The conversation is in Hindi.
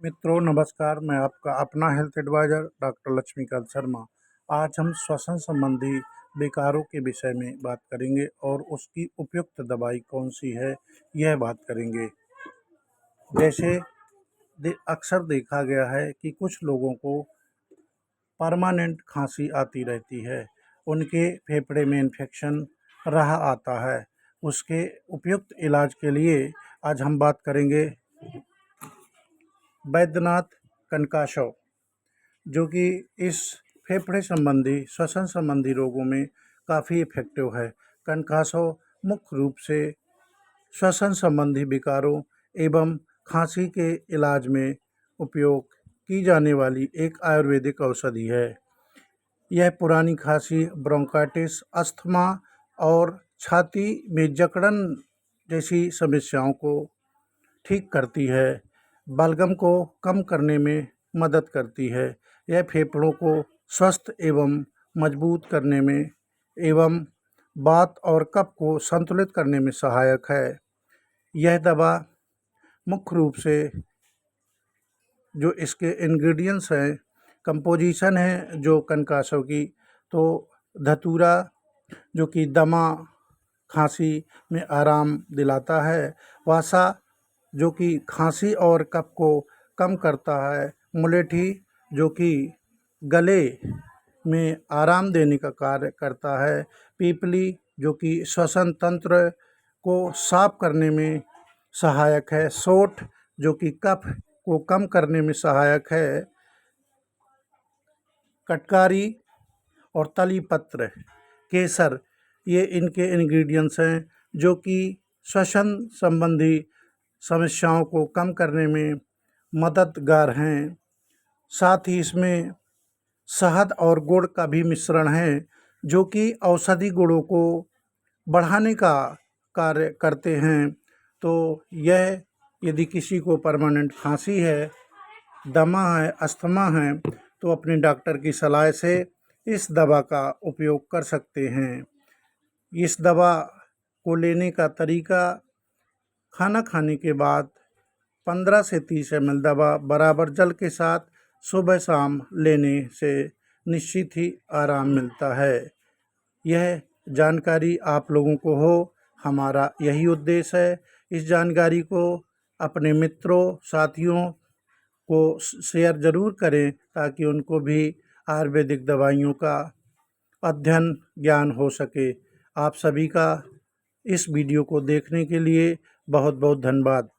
मित्रों नमस्कार, मैं आपका अपना health adviser doctor Lakshmikant Sharma. आज हम श्वसन संबंधी विकारों के विषय में बात करेंगे और उसकी उपयुक्त दवाई कौन-सी है, यह बात करेंगे। जैसे अक्सर देखा गया है कि कुछ लोगों को परमानेंट खांसी आती रहती है, उनके फेफड़े में इन्फेक्शन रहा आता है। उसके उपयुक्त इलाज के लिए आज हम बात करेंगे बैद्यनाथ कनकाशव, जो कि इस फेफड़े संबंधी श्वसन संबंधी रोगों में काफ़ी इफ़ेक्टिव है। कनकाशव मुख्य रूप से श्वसन संबंधी विकारों एवं खांसी के इलाज में उपयोग की जाने वाली एक आयुर्वेदिक औषधि है। यह पुरानी खांसी, ब्रोंकाइटिस, अस्थमा और छाती में जकड़न जैसी समस्याओं को ठीक करती है। बलगम को कम करने में मदद करती है। यह फेफड़ों को स्वस्थ एवं मजबूत करने में एवं वात और कफ को संतुलित करने में सहायक है। यह दवा मुख्य रूप से जो इसके इंग्रेडिएंट्स हैं, कंपोजिशन है जो कनकाशव की, तो धतूरा जो कि दमा खांसी में आराम दिलाता है, वासा जो कि खांसी और कफ को कम करता है, मुलेठी जो कि गले में आराम देने का कार्य करता है, पीपली जो कि श्वसन तंत्र को साफ करने में सहायक है, सोंठ जो कि कफ को कम करने में सहायक है, कटकारी और तली पत्र, केसर, ये इनके इंग्रेडिएंट्स हैं जो कि श्वसन संबंधी समस्याओं को कम करने में मददगार हैं। साथ ही इसमें शहद और गुड़ का भी मिश्रण है जो कि औषधि गुणों को बढ़ाने का कार्य करते हैं। तो यह यदि किसी को परमानेंट खांसी है, दमा है, अस्थमा है, तो अपने डॉक्टर की सलाह से इस दवा का उपयोग कर सकते हैं। इस दवा को लेने का तरीका, खाना खाने के बाद 15 से 30 ml दवा बराबर जल के साथ सुबह शाम लेने से निश्चित ही आराम मिलता है। यह जानकारी आप लोगों को हो, हमारा यही उद्देश्य है। इस जानकारी को अपने मित्रों, साथियों को शेयर ज़रूर करें ताकि उनको भी आयुर्वेदिक दवाइयों का अध्ययन ज्ञान हो सके। आप सभी का इस वीडियो को देखने के लिए बहुत बहुत धन्यवाद।